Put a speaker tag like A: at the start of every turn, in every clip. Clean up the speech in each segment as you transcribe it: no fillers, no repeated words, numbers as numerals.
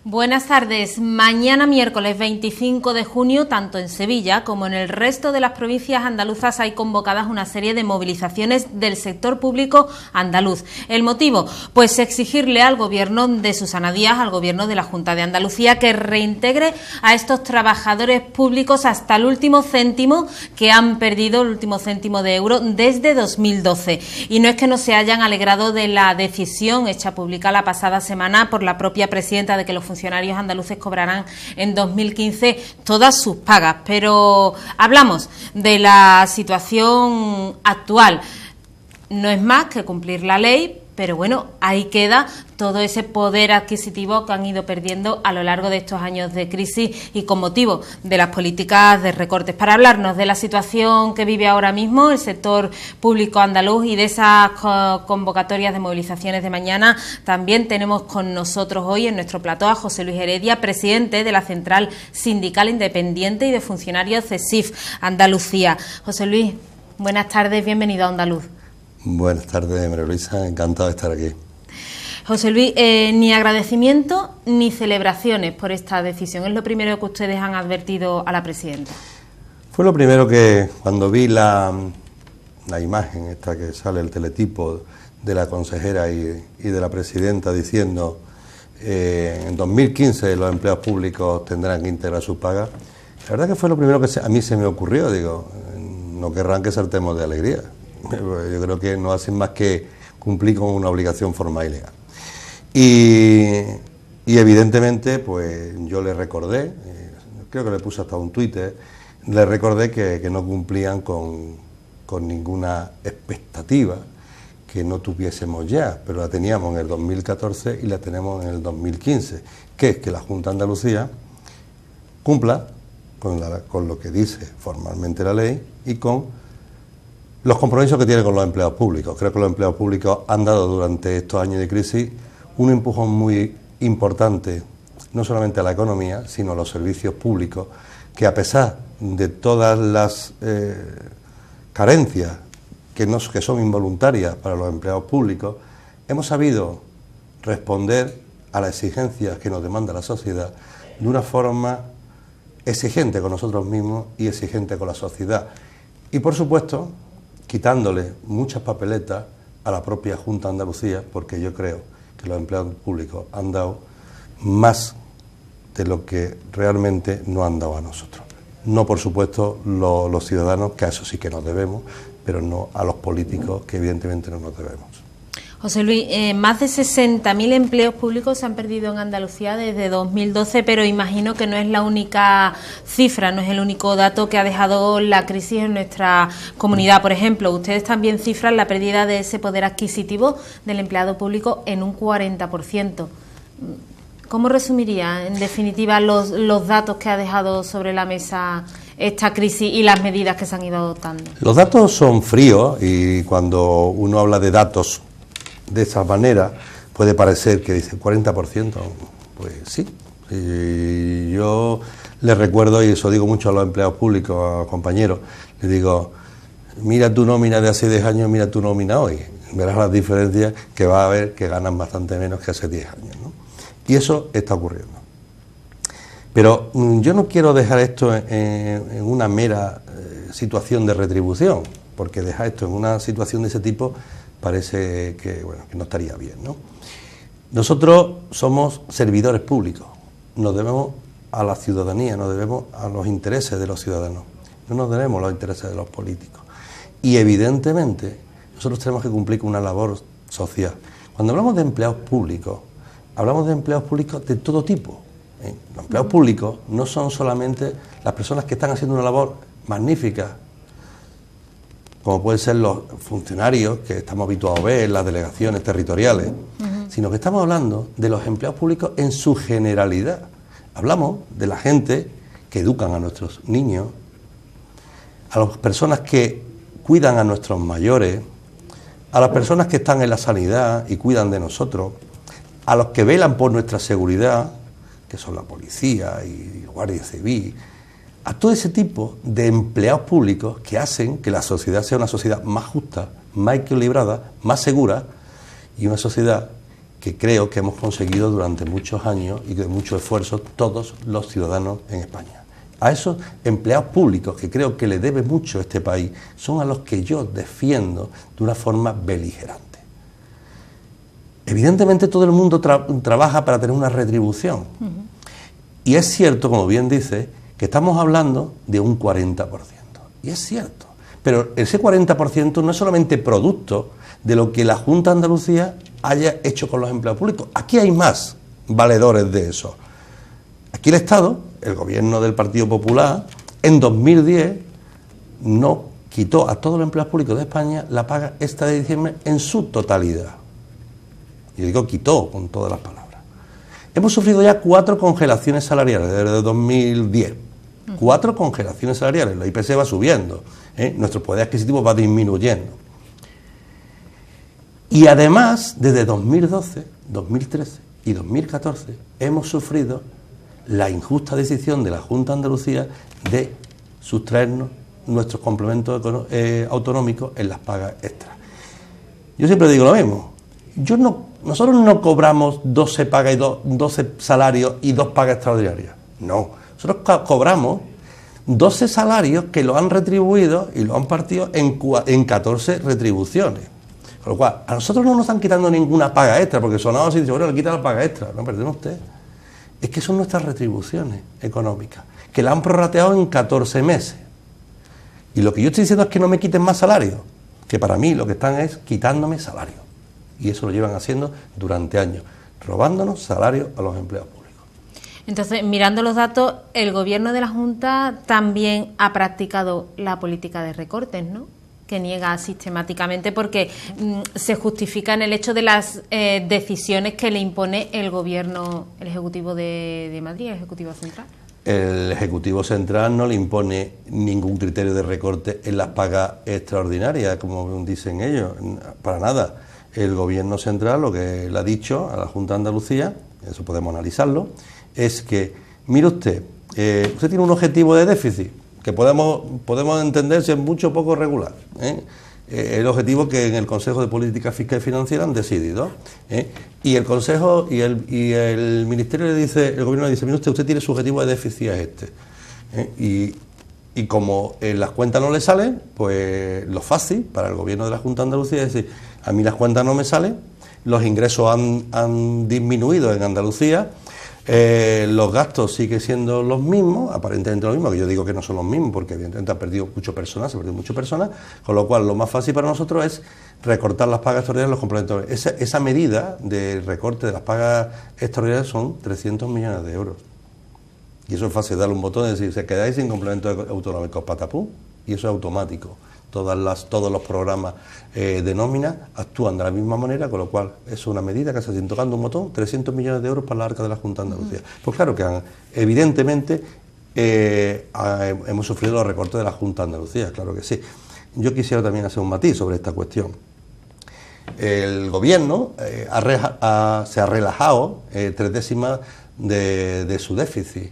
A: Buenas tardes. Mañana miércoles 25 de junio, tanto en Sevilla como en el resto de las provincias andaluzas hay convocadas una serie de movilizaciones del sector público andaluz. ¿El motivo? Pues exigirle al gobierno de Susana Díaz, al gobierno de la Junta de Andalucía, que reintegre a estos trabajadores públicos hasta el último céntimo que han perdido, el último céntimo de euro, desde 2012. Y no es que no se hayan alegrado de la decisión hecha pública la pasada semana por la propia presidenta de que los funcionarios andaluces cobrarán en 2015 todas sus pagas, pero hablamos de la situación actual. No es más que cumplir la ley, pero bueno, ahí queda todo ese poder adquisitivo que han ido perdiendo a lo largo de estos años de crisis y con motivo de las políticas de recortes. Para hablarnos de la situación que vive ahora mismo el sector público andaluz y de esas convocatorias de movilizaciones de mañana, también tenemos con nosotros hoy en nuestro plató a José Luis Heredia, presidente de la Central Sindical Independiente y de Funcionarios CESIF Andalucía. José Luis, buenas tardes, bienvenido a Andaluz.
B: Buenas tardes, María Luisa, encantado de estar aquí.
A: José Luis, ni agradecimiento ni celebraciones por esta decisión. Es lo primero que ustedes han advertido a la presidenta.
B: Fue lo primero que, cuando vi la imagen esta que sale, el teletipo de la consejera y de la presidenta diciendo en 2015 los empleados públicos tendrán que integrar sus pagas, la verdad que fue lo primero que a mí se me ocurrió. Digo, no querrán que saltemos de alegría. Yo creo que no hacen más que cumplir con una obligación formal y legal. Y evidentemente, pues yo le recordé, creo que le puse hasta un Twitter, le recordé que no cumplían con ninguna expectativa que no tuviésemos ya, pero la teníamos en el 2014 y la tenemos en el 2015, que es que la Junta de Andalucía cumpla con lo que dice formalmente la ley y con los compromisos que tiene con los empleados públicos. Creo que los empleados públicos han dado durante estos años de crisis un empujón muy importante, no solamente a la economía, sino a los servicios públicos, que a pesar de todas las carencias que son involuntarias para los empleados públicos, hemos sabido responder a las exigencias que nos demanda la sociedad de una forma exigente con nosotros mismos y exigente con la sociedad. Y por supuesto, quitándole muchas papeletas a la propia Junta de Andalucía, porque yo creo que los empleados públicos han dado más de lo que realmente nos han dado a nosotros. No, por supuesto, los ciudadanos, que a eso sí que nos debemos, pero no a los políticos, que evidentemente no nos debemos.
A: José Luis, más de 60.000 empleos públicos se han perdido en Andalucía desde 2012, pero imagino que no es la única cifra, no es el único dato que ha dejado la crisis en nuestra comunidad. Por ejemplo, ustedes también cifran la pérdida de ese poder adquisitivo del empleado público en un 40%. ¿Cómo resumiría, en definitiva, los datos que ha dejado sobre la mesa esta crisis y las medidas que se han ido adoptando? Los
B: datos son fríos y cuando uno habla de datos de esa manera puede parecer que dice 40%, pues sí. Y yo les recuerdo, y eso digo mucho a los empleados públicos, a compañeros, les digo, mira tu nómina de hace 10 años, mira tu nómina hoy, verás las diferencias que va a haber, que ganan bastante menos que hace 10 años, ¿no? Y eso está ocurriendo. Pero yo no quiero dejar esto en una mera situación de retribución, porque dejar esto en una situación de ese tipo parece que no estaría bien, ¿no? Nosotros somos servidores públicos, nos debemos a la ciudadanía, nos debemos a los intereses de los ciudadanos, no nos debemos a los intereses de los políticos. Y evidentemente nosotros tenemos que cumplir con una labor social. Cuando hablamos de empleados públicos de todo tipo. Los empleados públicos no son solamente las personas que están haciendo una labor magnífica, como pueden ser los funcionarios que estamos habituados a ver en las delegaciones territoriales, sino que estamos hablando de los empleados públicos en su generalidad. Hablamos de la gente que educan a nuestros niños, a las personas que cuidan a nuestros mayores, a las personas que están en la sanidad y cuidan de nosotros, a los que velan por nuestra seguridad, que son la policía y Guardia Civil, a todo ese tipo de empleados públicos que hacen que la sociedad sea una sociedad más justa, más equilibrada, más segura y una sociedad que creo que hemos conseguido durante muchos años y de mucho esfuerzo todos los ciudadanos en España. A esos empleados públicos que creo que le debe mucho este país son a los que yo defiendo de una forma beligerante. Evidentemente todo el mundo trabaja para tener una retribución. Y es cierto, como bien dice, que estamos hablando de un 40%. Y es cierto. Pero ese 40% no es solamente producto de lo que la Junta de Andalucía haya hecho con los empleados públicos. Aquí hay más valedores de eso. Aquí el Estado, el gobierno del Partido Popular, en 2010 no quitó a todos los empleados públicos de España la paga extra de diciembre en su totalidad. Y digo quitó con todas las palabras. Hemos sufrido ya 4 congelaciones salariales desde 2010. 4 congelaciones salariales. La IPC va subiendo, nuestro poder adquisitivo va disminuyendo. Y además, desde 2012, 2013 y 2014 hemos sufrido la injusta decisión de la Junta de Andalucía de sustraernos nuestros complementos autonómicos en las pagas extras. Yo siempre digo lo mismo. Nosotros no cobramos 12 pagas y 12 salarios y 2 pagas extraordinarias. No, nosotros cobramos 12 salarios que lo han retribuido y lo han partido en 14 retribuciones. Con lo cual, a nosotros no nos están quitando ninguna paga extra, porque sonaba así, dice, bueno, le quitan la paga extra. No, perdone usted. Es que son nuestras retribuciones económicas, que la han prorrateado en 14 meses. Y lo que yo estoy diciendo es que no me quiten más salario, que para mí lo que están es quitándome salario. Y eso lo llevan haciendo durante años, robándonos salario a los empleados públicos.
A: Entonces, mirando los datos, el gobierno de la Junta también ha practicado la política de recortes, ¿no?, que niega sistemáticamente porque se justifica en el hecho de las decisiones que le impone el gobierno, el Ejecutivo de Madrid, el Ejecutivo Central.
B: El Ejecutivo Central no le impone ningún criterio de recorte en las pagas extraordinarias, como dicen ellos, para nada. El Gobierno Central lo que le ha dicho a la Junta de Andalucía, eso podemos analizarlo, es que, mire usted tiene un objetivo de déficit, que podemos entender si es mucho o poco regular, el objetivo que en el Consejo de Política Fiscal y Financiera han decidido, y el Consejo y el Ministerio le dice, el Gobierno le dice, mire usted tiene su objetivo de déficit a este, y como en las cuentas no le salen, pues lo fácil para el Gobierno de la Junta de Andalucía es decir, a mí las cuentas no me salen, los ingresos han disminuido en Andalucía, los gastos siguen siendo los mismos, aparentemente los mismos, que yo digo que no son los mismos porque evidentemente han perdido mucho personal, se ha perdido mucho personal, con lo cual lo más fácil para nosotros es recortar las pagas extraordinarias, los complementos. Esa medida de recorte de las pagas extraordinarias son 300 millones de euros. Y eso es fácil, darle un botón y decir, se quedáis sin complementos autonómicos, patapú, y eso es automático. Todos los programas de nómina actúan de la misma manera, con lo cual es una medida que se hace tocando un botón, 300 millones de euros para la arca de la Junta de Andalucía. Pues claro que evidentemente hemos sufrido los recortes de la Junta de Andalucía, claro que sí. Yo quisiera también hacer un matiz sobre esta cuestión. El gobierno se ha relajado 3 décimas de su déficit,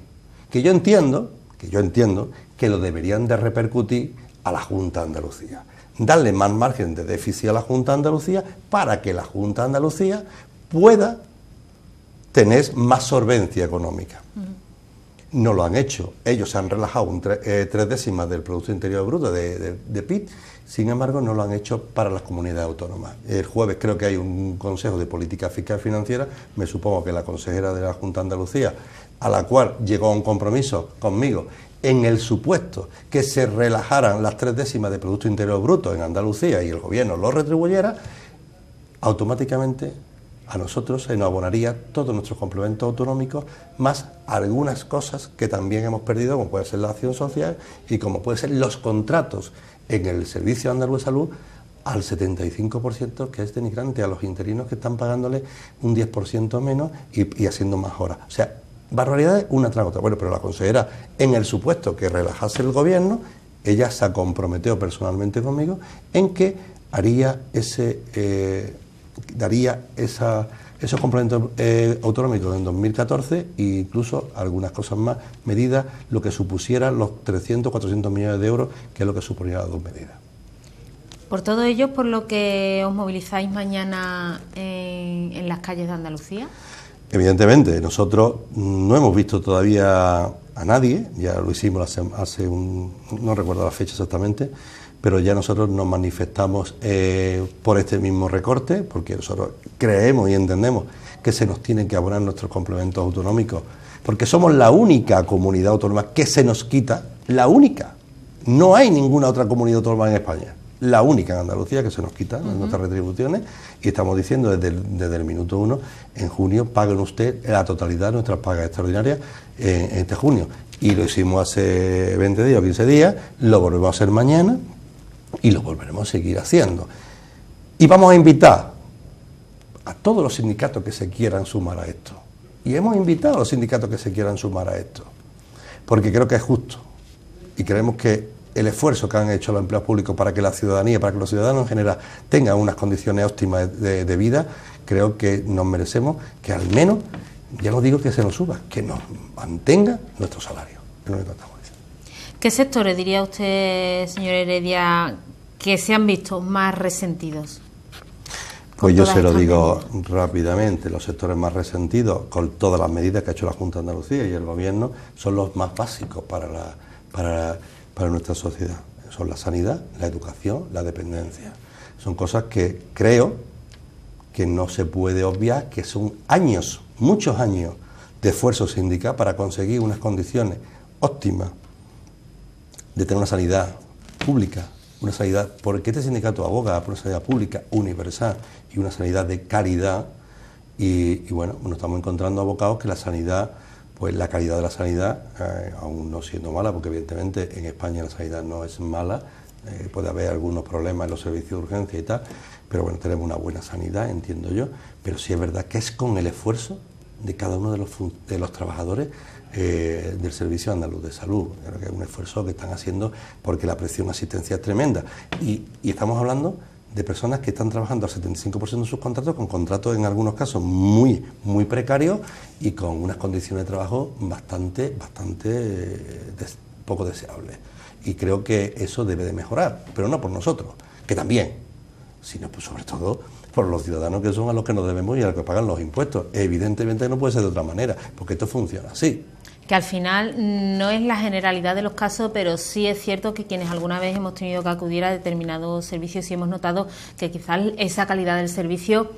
B: que yo entiendo que lo deberían de repercutir a la Junta de Andalucía, darle más margen de déficit a la Junta de Andalucía para que la Junta de Andalucía pueda tener más solvencia económica. No lo han hecho, ellos se han relajado 3 décimas del Producto Interior Bruto de PIB, sin embargo no lo han hecho para las comunidades autónomas. El jueves creo que hay un Consejo de Política Fiscal y Financiera, me supongo que la consejera de la Junta de Andalucía, a la cual llegó a un compromiso conmigo, en el supuesto que se relajaran las 3 décimas de Producto Interior Bruto en Andalucía y el gobierno lo retribuyera, automáticamente a nosotros se nos abonaría todos nuestros complementos autonómicos, más algunas cosas que también hemos perdido, como puede ser la acción social y como puede ser los contratos en el Servicio Andaluz de Salud al 75%, que es denigrante a los interinos que están pagándole un 10% menos y haciendo más horas. O sea, barbaridades una tras otra. Bueno, pero la consejera, en el supuesto que relajase el gobierno, ella se comprometió personalmente conmigo en que daría esos complementos autonómicos en 2014 e incluso algunas cosas más, medidas, lo que supusiera los 300, 400 millones de euros, que es lo que suponía las 2 medidas.
A: Por todo ello, por lo que os movilizáis mañana en las calles de Andalucía.
B: Evidentemente, nosotros no hemos visto todavía a nadie, ya lo hicimos no recuerdo la fecha exactamente, pero ya nosotros nos manifestamos por este mismo recorte, porque nosotros creemos y entendemos que se nos tienen que abonar nuestros complementos autonómicos, porque somos la única comunidad autónoma que se nos quita, la única. No hay ninguna otra comunidad autónoma en España, la única en Andalucía que se nos quita nuestras retribuciones, y estamos diciendo desde el minuto 1, en junio paguen usted la totalidad de nuestras pagas extraordinarias en este junio. Y lo hicimos hace 20 días o 15 días, lo volvemos a hacer mañana y lo volveremos a seguir haciendo. Y vamos a invitar a todos los sindicatos que se quieran sumar a esto. Y hemos invitado a los sindicatos que se quieran sumar a esto, porque creo que es justo. Y creemos que el esfuerzo que han hecho los empleados públicos para que la ciudadanía, para que los ciudadanos en general tengan unas condiciones óptimas de vida, creo que nos merecemos que al menos, ya no digo que se nos suba, que nos mantenga nuestro salario. Es lo que tratamos de decir.
A: ¿Qué sectores diría usted, señor Heredia, que se han visto más resentidos?
B: Pues yo se lo digo rápidamente, los sectores más resentidos, con todas las medidas que ha hecho la Junta de Andalucía y el Gobierno, son los más básicos para nuestra sociedad. Son la sanidad, la educación, la dependencia. Son cosas que creo que no se puede obviar, que son años, muchos años de esfuerzo sindical para conseguir unas condiciones óptimas de tener una sanidad pública, una sanidad, porque este sindicato aboga por una sanidad pública, universal y una sanidad de calidad, y bueno, nos estamos encontrando abocados que la sanidad, pues la calidad de la sanidad, aún no siendo mala, porque evidentemente en España la sanidad no es mala, puede haber algunos problemas en los servicios de urgencia y tal, pero bueno, tenemos una buena sanidad, entiendo yo, pero sí es verdad que es con el esfuerzo de cada uno de los trabajadores del Servicio Andaluz de Salud. Creo que es un esfuerzo que están haciendo porque la presión asistencial es tremenda. Y estamos hablando de personas que están trabajando al 75% de sus contratos, con contratos en algunos casos muy, muy precarios y con unas condiciones de trabajo bastante poco deseables. Y creo que eso debe de mejorar, pero no por nosotros, que también, sino pues sobre todo por los ciudadanos, que son a los que nos debemos y a los que pagan los impuestos. Evidentemente no puede ser de otra manera, porque esto funciona así.
A: Que al final no es la generalidad de los casos, pero sí es cierto que quienes alguna vez hemos tenido que acudir a determinados servicios y hemos notado que quizás esa calidad del servicio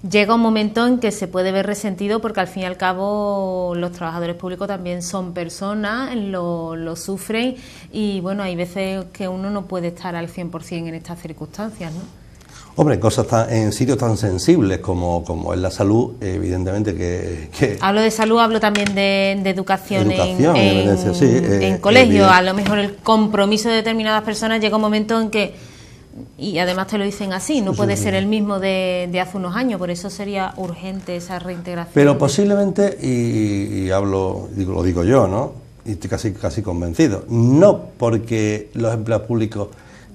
A: llega un momento en que se puede ver resentido, porque al fin y al cabo los trabajadores públicos también son personas, lo sufren, y bueno, hay veces que uno no puede estar al 100% en estas circunstancias, ¿no?
B: Hombre, cosas en sitios tan sensibles como es la salud, evidentemente que...
A: Hablo de salud, hablo también de educación
B: sí,
A: en colegios. A lo mejor el compromiso de determinadas personas llega un momento en que, y además te lo dicen así, no puede ser el mismo de hace unos años, por eso sería urgente esa reintegración.
B: Pero posiblemente, y lo digo yo, ¿no? Y estoy casi convencido, no porque los empleados públicos,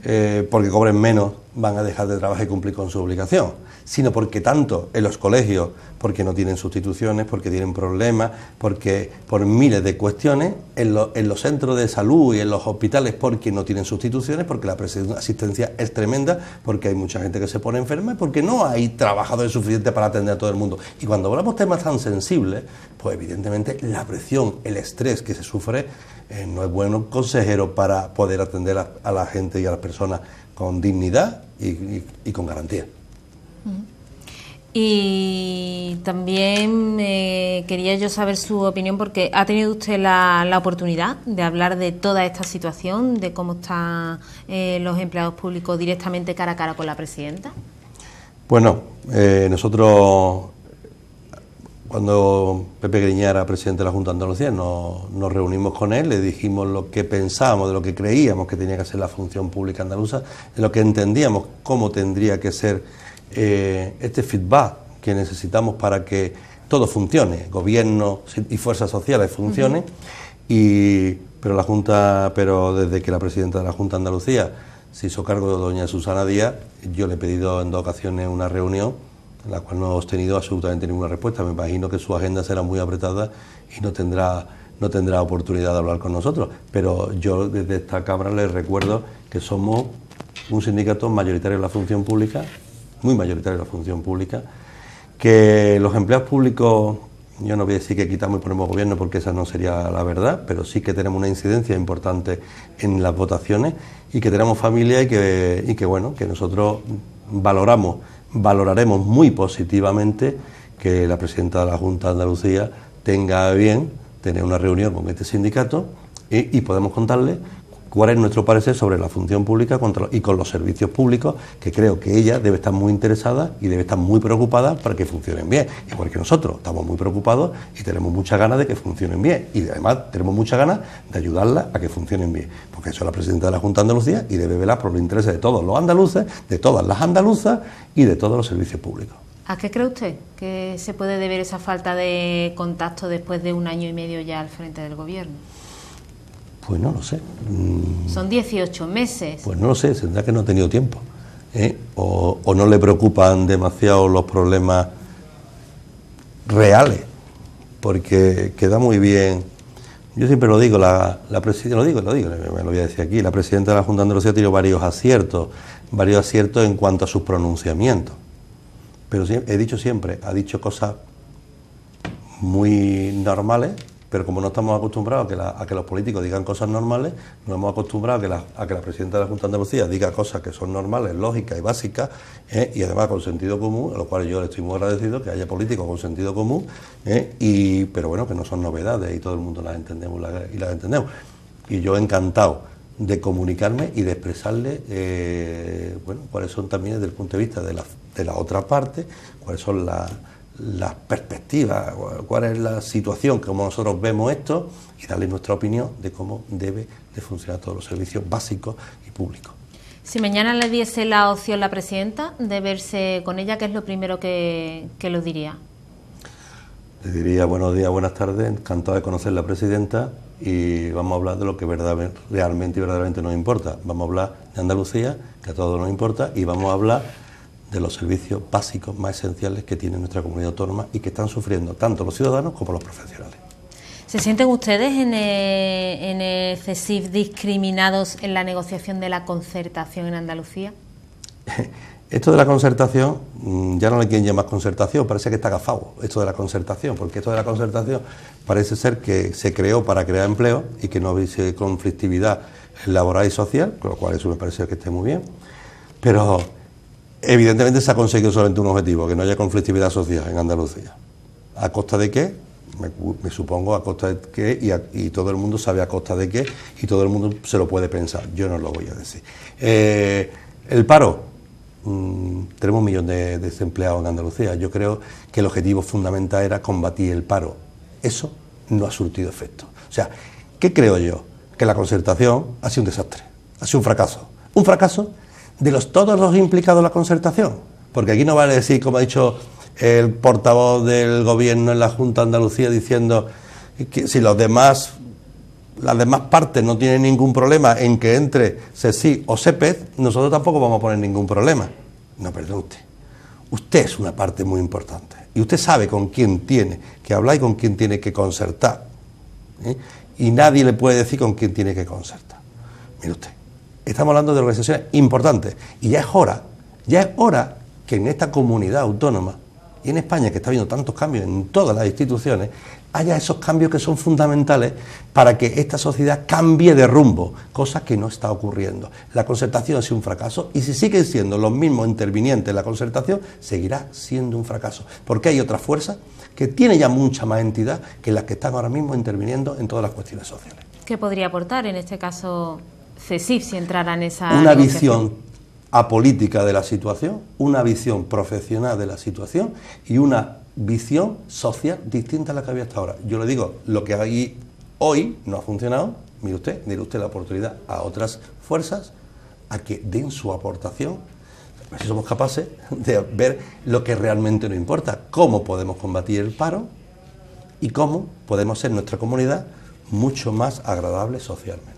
B: porque cobren menos, van a dejar de trabajar y cumplir con su obligación, sino porque tanto en los colegios, porque no tienen sustituciones, porque tienen problemas, porque por miles de cuestiones, en los centros de salud y en los hospitales, porque no tienen sustituciones, porque la presión asistencia es tremenda, porque hay mucha gente que se pone enferma y porque no hay trabajadores suficientes para atender a todo el mundo. Y cuando hablamos de temas tan sensibles, pues evidentemente la presión, el estrés que se sufre, no es bueno consejero para poder atender a la gente y a las personas con dignidad y con garantía.
A: Y también quería yo saber su opinión, porque ha tenido usted la oportunidad de hablar de toda esta situación, de cómo están los empleados públicos directamente cara a cara con la presidenta.
B: Bueno, nosotros, cuando Pepe Griñán era presidente de la Junta de Andalucía, nos reunimos con él, le dijimos lo que pensábamos, de lo que creíamos que tenía que ser la función pública andaluza, de lo que entendíamos cómo tendría que ser este feedback que necesitamos para que todo funcione, gobierno y fuerzas sociales funcionen. Pero desde que la presidenta de la Junta de Andalucía se hizo cargo de doña Susana Díaz, yo le he pedido en 2 ocasiones una reunión, en la cual no hemos tenido absolutamente ninguna respuesta. Me imagino que su agenda será muy apretada y no tendrá oportunidad de hablar con nosotros, pero yo desde esta Cámara les recuerdo que somos un sindicato mayoritario en la función pública, muy mayoritario en la función pública, que los empleados públicos, yo no voy a decir que quitamos y ponemos gobierno porque esa no sería la verdad, pero sí que tenemos una incidencia importante en las votaciones y que tenemos familia y que bueno, que nosotros valoraremos muy positivamente que la presidenta de la Junta de Andalucía tenga bien tener una reunión con este sindicato y podemos contarle cuál es nuestro parecer sobre la función pública y con los servicios públicos, que creo que ella debe estar muy interesada y debe estar muy preocupada para que funcionen bien. Igual que nosotros estamos muy preocupados y tenemos muchas ganas de que funcionen bien. Y además tenemos muchas ganas de ayudarla a que funcionen bien. Porque eso es la presidenta de la Junta de Andalucía y debe velar por los intereses de todos los andaluces, de todas las andaluzas y de todos los servicios públicos.
A: ¿A qué cree usted que se puede deber esa falta de contacto después de 1 año y medio ya al frente del gobierno?
B: Pues no lo sé.
A: Son 18 meses.
B: Pues no lo sé, tendrá que no ha tenido tiempo. O no le preocupan demasiado los problemas reales, porque queda muy bien. Yo siempre lo digo, la presidenta, me lo voy a decir aquí, la presidenta de la Junta de Andalucía ha tenido varios aciertos en cuanto a sus pronunciamientos. Pero he dicho siempre, ha dicho cosas muy normales, pero como no estamos acostumbrados a que los políticos digan cosas normales, nos hemos acostumbrado a que la presidenta de la Junta de Andalucía diga cosas que son normales, lógicas y básicas, y además con sentido común, a lo cual yo le estoy muy agradecido, que haya políticos con sentido común, pero bueno, que no son novedades y todo el mundo las entendemos y las entendemos. Y yo encantado de comunicarme y de expresarle cuáles son también desde el punto de vista de la otra parte, cuáles son las perspectivas, cuál es la situación, cómo nosotros vemos esto y darle nuestra opinión de cómo debe de funcionar todos los servicios básicos y públicos.
A: Si mañana le diese la opción la presidenta de verse con ella, ¿qué es lo primero que lo diría?
B: Le diría buenos días, buenas tardes, encantado de conocer la presidenta y vamos a hablar de lo que realmente y verdaderamente nos importa. Vamos a hablar de Andalucía, que a todos nos importa, y vamos a hablar de los servicios básicos más esenciales que tiene nuestra comunidad autónoma y que están sufriendo tanto los ciudadanos como los profesionales.
A: ¿Se sienten ustedes en el CESIF discriminados en la negociación de la concertación en Andalucía?
B: Esto de la concertación, ya no le quieren llamar concertación, parece que está agafado esto de la concertación, porque esto de la concertación parece ser que se creó para crear empleo y que no hubiese conflictividad laboral y social, con lo cual eso me parece que esté muy bien, pero evidentemente se ha conseguido solamente un objetivo, que no haya conflictividad social en Andalucía. ¿A costa de qué? Me supongo a costa de qué, y todo el mundo sabe a costa de qué, y todo el mundo se lo puede pensar, yo no lo voy a decir. El paro. Tenemos 1 millón de desempleados en Andalucía. Yo creo que el objetivo fundamental era combatir el paro. Eso no ha surtido efecto. O sea, ¿qué creo yo? Que la concertación ha sido un desastre, ha sido un fracaso. Un fracaso de todos los implicados en la concertación. Porque aquí no vale decir, como ha dicho el portavoz del gobierno en la Junta de Andalucía, diciendo que si las demás partes no tienen ningún problema en que entre CESIF o CEPEZ, nosotros tampoco vamos a poner ningún problema. No, perdón usted. Usted es una parte muy importante. Y usted sabe con quién tiene que hablar y con quién tiene que concertar. Y nadie le puede decir con quién tiene que concertar. Mire usted, estamos hablando de organizaciones importantes. Y ya es hora que en esta comunidad autónoma y en España, que está habiendo tantos cambios en todas las instituciones, haya esos cambios que son fundamentales para que esta sociedad cambie de rumbo, cosa que no está ocurriendo. La concertación ha sido un fracaso y si siguen siendo los mismos intervinientes en la concertación, seguirá siendo un fracaso, porque hay otras fuerzas que tienen ya mucha más entidad que las que están ahora mismo interviniendo en todas las cuestiones sociales.
A: ¿Qué podría aportar en este caso CESIF si entrara en esa
B: una visión apolítica de la situación, una visión profesional de la situación y una visión social distinta a la que había hasta ahora. Yo le digo, lo que hay hoy no ha funcionado, mire usted la oportunidad a otras fuerzas a que den su aportación, a ver si somos capaces de ver lo que realmente nos importa, cómo podemos combatir el paro y cómo podemos ser nuestra comunidad mucho más agradable socialmente.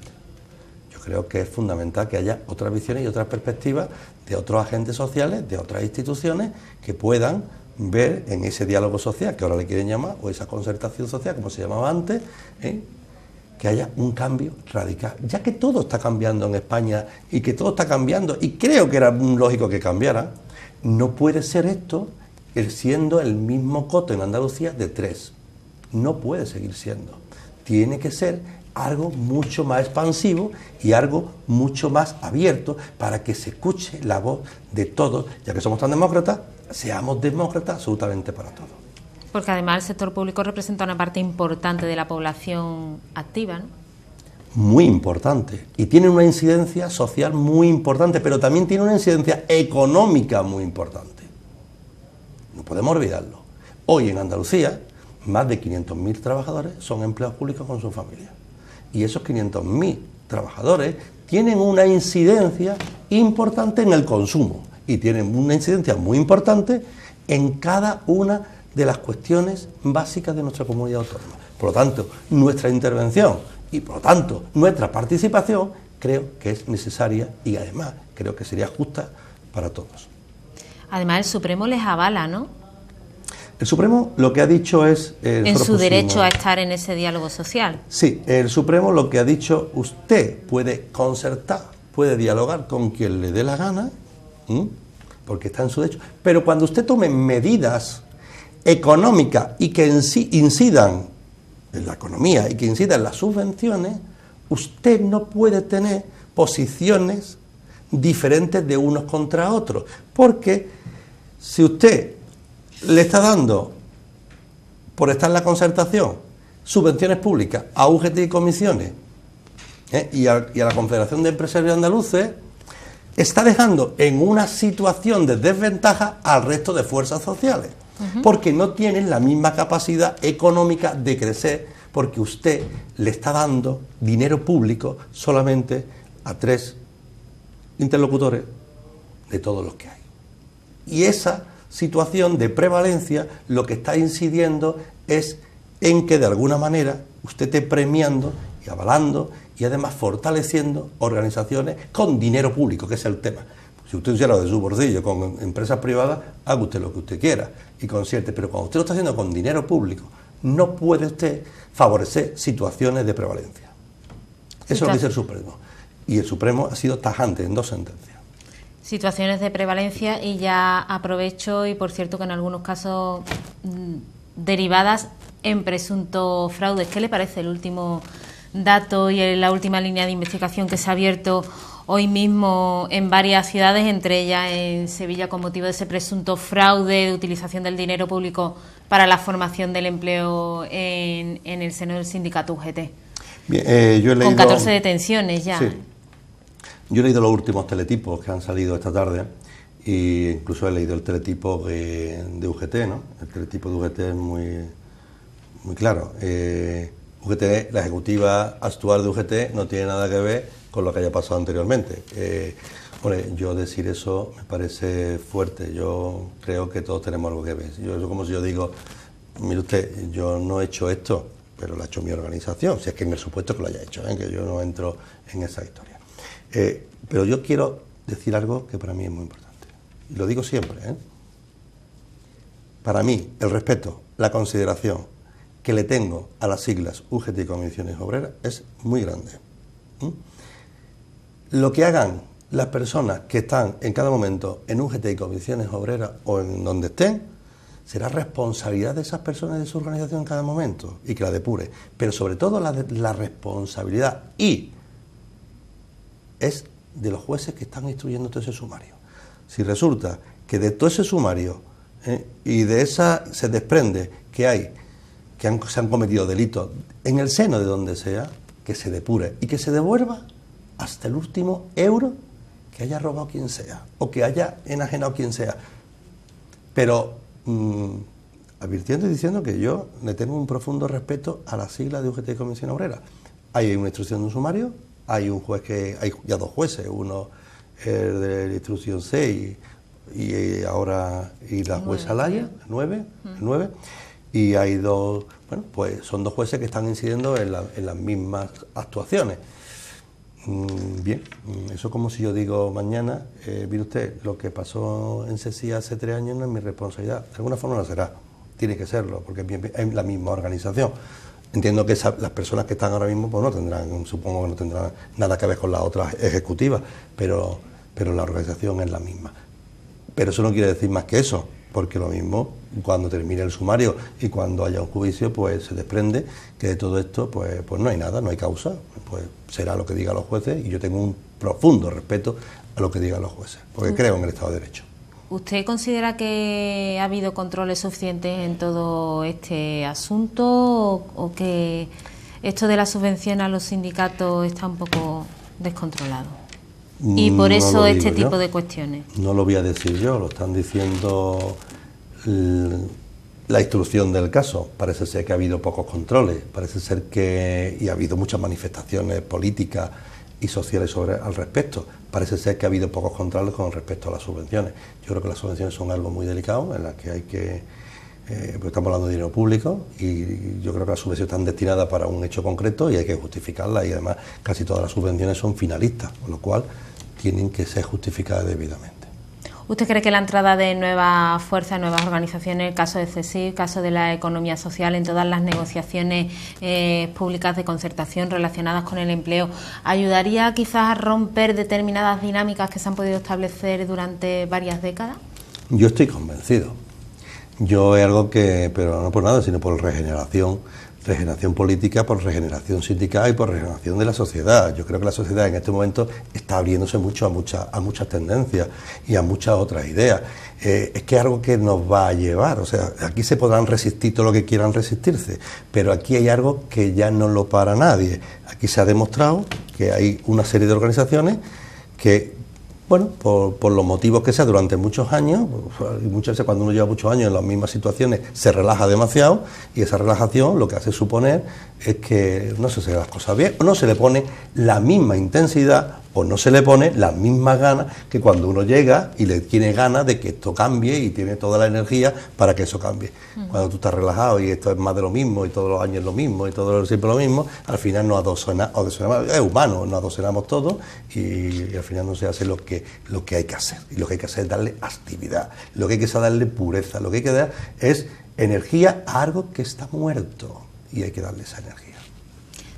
B: Creo que es fundamental que haya otras visiones y otras perspectivas de otros agentes sociales, de otras instituciones que puedan ver en ese diálogo social que ahora le quieren llamar, o esa concertación social como se llamaba antes, que haya un cambio radical, ya que todo está cambiando en España y que todo está cambiando, y creo que era lógico que cambiara. No puede ser esto siendo el mismo coto en Andalucía de 3. No puede seguir siendo. Tiene que ser algo mucho más expansivo y algo mucho más abierto para que se escuche la voz de todos, ya que somos tan demócratas, seamos demócratas absolutamente para todos.
A: Porque además el sector público representa una parte importante de la población activa, ¿no?
B: Muy importante, y tiene una incidencia social muy importante, pero también tiene una incidencia económica muy importante. No podemos olvidarlo. Hoy en Andalucía, más de 500.000 trabajadores son empleados públicos con su familia. Y esos 500.000 trabajadores tienen una incidencia importante en el consumo y tienen una incidencia muy importante en cada una de las cuestiones básicas de nuestra comunidad autónoma. Por lo tanto, nuestra intervención y por lo tanto nuestra participación creo que es necesaria y además creo que sería justa para todos.
A: Además el Supremo les avala, ¿no?
B: El Supremo lo que ha dicho es...
A: en su derecho a estar en ese diálogo social.
B: Sí, el Supremo lo que ha dicho, usted puede concertar, puede dialogar con quien le dé la gana, porque está en su derecho, pero cuando usted tome medidas económicas y que incidan en la economía y que incidan en las subvenciones, usted no puede tener posiciones diferentes de unos contra otros, porque si usted le está dando, por estar en la concertación, subvenciones públicas a UGT y comisiones y a la Confederación de Empresarios Andaluces, está dejando en una situación de desventaja al resto de fuerzas sociales, porque no tienen la misma capacidad económica de crecer, porque usted le está dando dinero público solamente a 3 interlocutores de todos los que hay. Y esa situación de prevalencia lo que está incidiendo es en que de alguna manera usted esté premiando y avalando y además fortaleciendo organizaciones con dinero público, que es el tema. Si usted hiciera de su bolsillo con empresas privadas, haga usted lo que usted quiera y concierte, pero cuando usted lo está haciendo con dinero público, no puede usted favorecer situaciones de prevalencia. Eso lo dice el Supremo. Y el Supremo ha sido tajante en 2 sentencias.
A: Situaciones de prevalencia, y ya aprovecho, y por cierto que en algunos casos derivadas en presunto fraudes. ¿Qué le parece el último dato y la última línea de investigación que se ha abierto hoy mismo en varias ciudades, entre ellas en Sevilla, con motivo de ese presunto fraude de utilización del dinero público para la formación del empleo en el seno del sindicato UGT?
B: Bien, yo he leído,
A: con 14 detenciones ya.
B: Sí. Yo he leído los últimos teletipos que han salido esta tarde e incluso he leído el teletipo de UGT, ¿no? El teletipo de UGT es muy claro. UGT, la ejecutiva actual de UGT no tiene nada que ver con lo que haya pasado anteriormente. Yo decir eso me parece fuerte. Yo creo que todos tenemos algo que ver. Yo como si yo digo, mire usted, yo no he hecho esto, pero lo ha hecho mi organización, si es que en el supuesto que lo haya hecho, que yo no entro en esa historia. Pero yo quiero decir algo que para mí es muy importante, y lo digo siempre. Para mí, el respeto, la consideración que le tengo a las siglas UGT y Comisiones Obreras es muy grande. Lo que hagan las personas que están en cada momento en UGT y Comisiones Obreras o en donde estén, será responsabilidad de esas personas y de su organización en cada momento, y que la depure, pero sobre todo la responsabilidad es de los jueces que están instruyendo todo ese sumario. Si resulta que de todo ese sumario y de esa se desprende que se han cometido delitos en el seno de donde sea, que se depure y que se devuelva hasta el último euro que haya robado quien sea o que haya enajenado quien sea. Pero advirtiendo y diciendo que yo le tengo un profundo respeto a las siglas de UGT y Comisión Obrera. Hay una instrucción de un sumario, hay un juez hay ya 2 jueces, uno de la instrucción 6 y ahora la jueza Laya, 9, y hay 2, pues son 2 jueces que están incidiendo en las mismas actuaciones. Bien, eso como si yo digo mañana, mire usted, lo que pasó en Cesía hace 3 años no es mi responsabilidad. De alguna forma no será, tiene que serlo, porque es la misma organización. Entiendo que las personas que están ahora mismo, pues no tendrán, supongo que no tendrán nada que ver con las otras ejecutivas, pero la organización es la misma. Pero eso no quiere decir más que eso, porque lo mismo, cuando termine el sumario y cuando haya un juicio, pues se desprende que de todo esto pues no hay nada, no hay causa, pues será lo que digan los jueces, y yo tengo un profundo respeto a lo que digan los jueces, porque creo en el Estado de Derecho.
A: ¿Usted considera que ha habido controles suficientes en todo este asunto o que esto de la subvención a los sindicatos está un poco descontrolado? Y por eso este tipo de cuestiones.
B: No lo voy a decir yo, lo están diciendo la instrucción del caso. Parece ser que ha habido pocos controles, parece ser que y ha habido muchas manifestaciones políticas y sociales al respecto. Parece ser que ha habido pocos controles con respecto a las subvenciones. Yo creo que las subvenciones son algo muy delicado, en las que hay que... porque estamos hablando de dinero público, y yo creo que las subvenciones están destinadas para un hecho concreto y hay que justificarlas, y además casi todas las subvenciones son finalistas, con lo cual tienen que ser justificadas debidamente.
A: ¿Usted cree que la entrada de nuevas fuerzas, nuevas organizaciones, el caso de CSIC, el caso de la economía social, en todas las negociaciones públicas de concertación relacionadas con el empleo, ayudaría quizás a romper determinadas dinámicas que se han podido establecer durante varias décadas? Yo
B: estoy convencido. Yo es algo que, pero no por nada, sino por regeneración política, por regeneración sindical y por regeneración de la sociedad. Yo creo que la sociedad en este momento está abriéndose mucho a muchas tendencias y a muchas otras ideas. Es que es algo que nos va a llevar, o sea, aquí se podrán resistir todo lo que quieran resistirse, pero aquí hay algo que ya no lo para nadie. Aquí se ha demostrado que hay una serie de organizaciones que, bueno, por los motivos que sea, durante muchos años, y muchas veces cuando uno lleva muchos años en las mismas situaciones, se relaja demasiado, y esa relajación lo que hace suponer es que no se hacen las cosas bien, o no se le pone la misma intensidad, o no se le pone las mismas ganas que cuando uno llega y le tiene ganas de que esto cambie y tiene toda la energía para que eso cambie. Cuando tú estás relajado y esto es más de lo mismo y todos los años lo mismo y todo siempre lo mismo, al final nos adocenamos, es humano, nos adocenamos todos y al final no se hace lo que hay que hacer. Y lo que hay que hacer es darle actividad, lo que hay que hacer es darle pureza, lo que hay que dar es energía a algo que está muerto y hay que darle esa energía.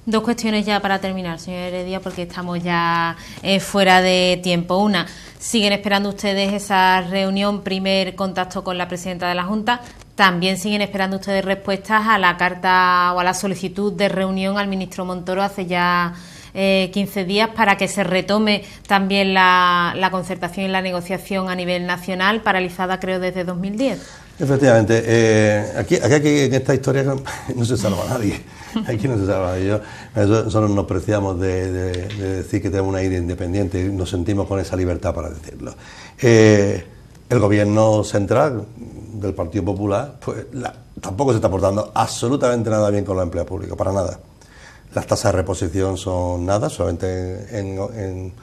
A: Dos cuestiones ya para terminar, señor Heredia, porque estamos ya fuera de tiempo. Una, ¿siguen esperando ustedes esa reunión, primer contacto con la presidenta de la Junta? También siguen esperando ustedes respuestas a la carta o a la solicitud de reunión al ministro Montoro hace ya 15 días para que se retome también la concertación y la negociación a nivel nacional, paralizada creo desde 2010.
B: Efectivamente, aquí en esta historia no se salva a nadie. Aquí no se salva a nadie. Nosotros nos preciamos de decir que tenemos una idea independiente y nos sentimos con esa libertad para decirlo. El gobierno central del Partido Popular pues tampoco se está portando absolutamente nada bien con los empleados públicos, para nada. Las tasas de reposición son nada, solamente en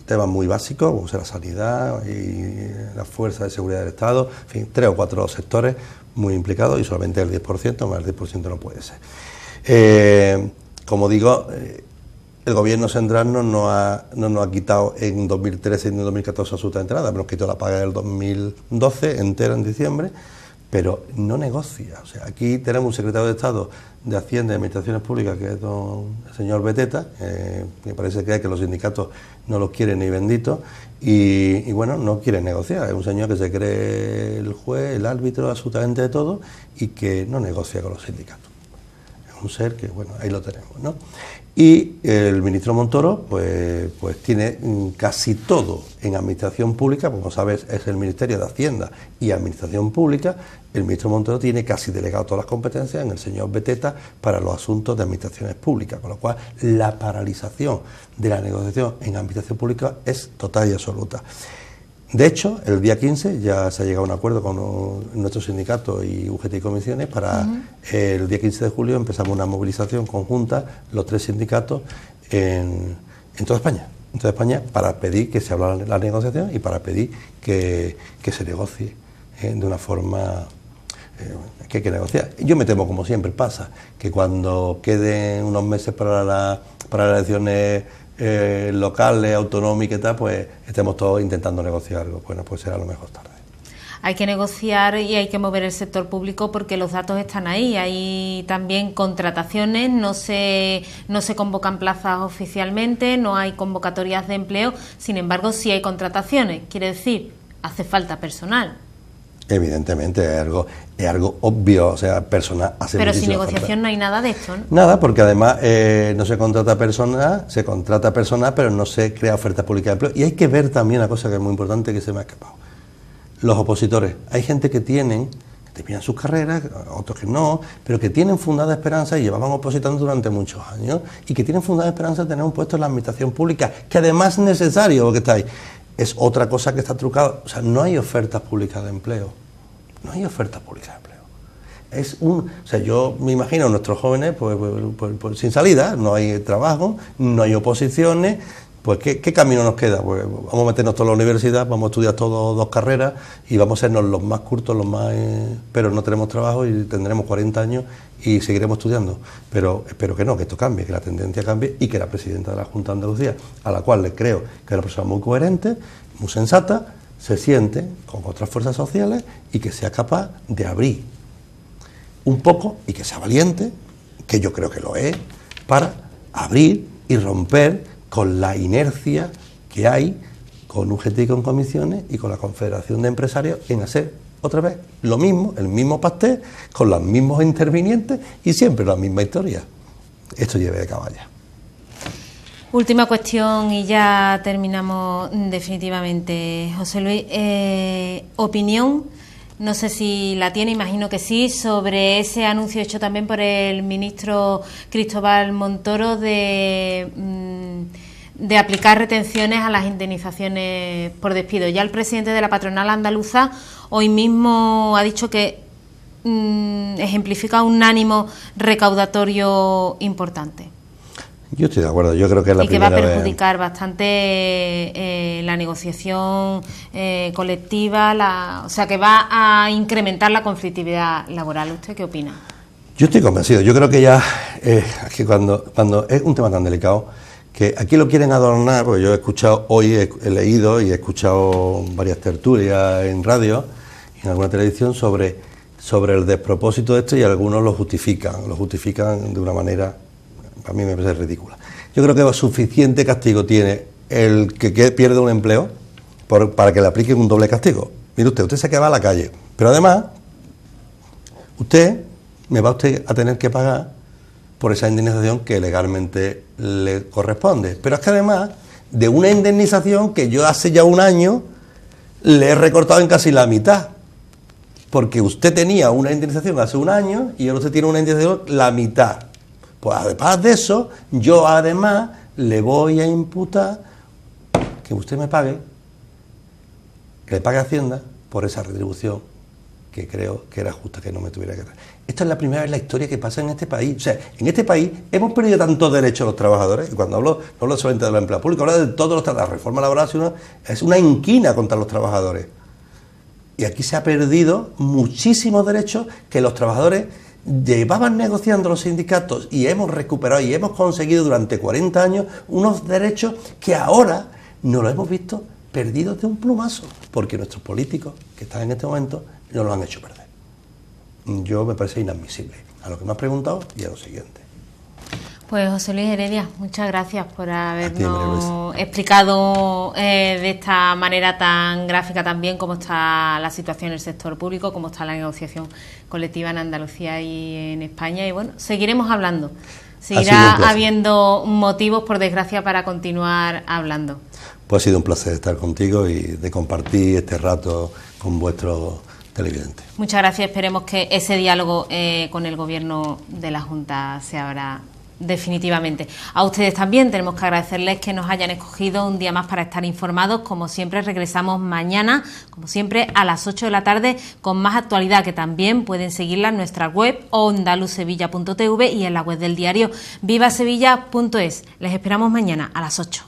B: temas muy básicos, como la sanidad y las fuerzas de seguridad del Estado, en fin, 3 o 4 sectores muy implicados y solamente el 10%, más del 10% no puede ser. Como digo, el gobierno central no nos ha quitado en 2013 y en 2014 absolutamente nada, nos quitó la paga del 2012 entera en diciembre, pero no negocia. O sea, aquí tenemos un secretario de Estado de Hacienda y Administraciones Públicas, que es el señor Beteta, que parece que los sindicatos no los quieren ni benditos, y bueno, no quiere negociar. Es un señor que se cree el juez, el árbitro, absolutamente de todo, y que no negocia con los sindicatos. Es un ser que, bueno, ahí lo tenemos, ¿no? Y el ministro Montoro, pues tiene casi todo en administración pública, como sabes, es el Ministerio de Hacienda y Administración Pública. El ministro Montoro tiene casi delegado todas las competencias en el señor Beteta para los asuntos de administraciones públicas, con lo cual la paralización de la negociación en administración pública es total y absoluta. De hecho, el día 15 ya se ha llegado a un acuerdo con nuestro sindicato y UGT y comisiones para el día 15 de julio empezamos una movilización conjunta, los 3 sindicatos, en toda España. En toda España, para pedir que se abra la negociación y para pedir que se negocie de una forma que hay que negociar. Yo me temo, como siempre pasa, que cuando queden unos meses para las elecciones locales, autonómicas y tal, pues estemos todos intentando negociar algo. Bueno, pues será lo mejor tarde.
A: hay que negociar y hay que mover el sector público porque los datos están ahí. Hay también contrataciones, no se convocan plazas oficialmente, no hay convocatorias de empleo, sin embargo sí hay contrataciones. Quiere decir, hace falta personal.
B: Evidentemente, es algo obvio, o sea, personal hace
A: pero sin negociación
B: falta.
A: No hay nada de esto, ¿no?
B: Nada, porque además no se contrata personal, se contrata personal, pero no se crea oferta pública de empleo. Y hay que ver también una cosa que es muy importante, que se me ha escapado. Los opositores. Hay gente que terminan sus carreras, otros que no, pero que tienen fundada esperanza y llevaban opositando durante muchos años, y que tienen fundada esperanza de tener un puesto en la administración pública, que además es necesario, porque está ahí. Es otra cosa que está trucada. O sea, no hay ofertas públicas de empleo. No hay ofertas públicas de empleo. O sea, yo me imagino a nuestros jóvenes pues sin salida, no hay trabajo, no hay oposiciones. Pues ¿qué camino nos queda? Pues vamos a meternos todos en la universidad, vamos a estudiar todos 2 carreras y vamos a sernos los más curtos, pero no tenemos trabajo y tendremos 40 años y seguiremos estudiando. Pero espero que no, que esto cambie, que la tendencia cambie y que la presidenta de la Junta de Andalucía, a la cual le creo que es una persona muy coherente, muy sensata, se siente con otras fuerzas sociales y que sea capaz de abrir un poco y que sea valiente, que yo creo que lo es, para abrir y romper con la inercia que hay con UGT y con comisiones y con la Confederación de Empresarios en hacer otra vez lo mismo, el mismo pastel, con los mismos intervinientes y siempre la misma historia. Esto lleve de caballa.
A: Última cuestión y ya terminamos definitivamente. José Luis, opinión, no sé si la tiene, imagino que sí, sobre ese anuncio hecho también por el ministro Cristóbal Montoro de aplicar retenciones a las indemnizaciones por despido. Ya el presidente de la patronal andaluza hoy mismo ha dicho que ejemplifica un ánimo recaudatorio importante.
B: Yo estoy de acuerdo, yo creo que es la primera vez.
A: Y que va a perjudicar bastante la negociación colectiva, o sea, que va a incrementar la conflictividad laboral. ¿Usted qué opina?
B: Yo estoy convencido, yo creo que ya, que cuando es un tema tan delicado, que aquí lo quieren adornar, porque yo he escuchado hoy, he leído y he escuchado varias tertulias en radio y en alguna televisión sobre el despropósito de esto, y algunos lo justifican de una manera, a mí me parece ridícula. Yo creo que suficiente castigo tiene el que pierde un empleo para que le apliquen un doble castigo. Mire usted se queda a la calle, pero además me va a tener que pagar por esa indemnización que legalmente le corresponde. Pero es que además de una indemnización que yo hace ya un año le he recortado en casi la mitad, porque usted tenía una indemnización hace un año y ahora usted tiene una indemnización la mitad. Pues además de eso, yo además le voy a imputar que usted me pague, que le pague Hacienda por esa retribución que creo que era justa, que no me tuviera que dar. Esta es la primera vez en la historia que pasa en este país. O sea, en este país hemos perdido tantos derechos los trabajadores, y cuando no hablo solamente de los empleados públicos, hablo de todos los trabajadores. La reforma laboral es una inquina contra los trabajadores. Y aquí se ha perdido muchísimos derechos que los trabajadores llevaban negociando los sindicatos, y hemos recuperado y hemos conseguido durante 40 años unos derechos que ahora no los hemos visto perdidos de un plumazo, porque nuestros políticos que están en este momento no los han hecho perder. Yo me parece inadmisible a lo que me has preguntado y a lo siguiente.
A: Pues José Luis Heredia, muchas gracias por habernos explicado de esta manera tan gráfica también cómo está la situación en el sector público, cómo está la negociación colectiva en Andalucía y en España. Y bueno, seguiremos hablando. Seguirá habiendo motivos, por desgracia, para continuar hablando.
B: Pues ha sido un placer estar contigo y de compartir este rato con vuestros televidentes.
A: Muchas gracias. Esperemos que ese diálogo con el Gobierno de la Junta se abra definitivamente. A ustedes también tenemos que agradecerles que nos hayan escogido un día más para estar informados. Como siempre, regresamos mañana, como siempre, a las 8 de la tarde con más actualidad, que también pueden seguirla en nuestra web ondaluzsevilla.tv y en la web del diario vivasevilla.es. Les esperamos mañana a las 8.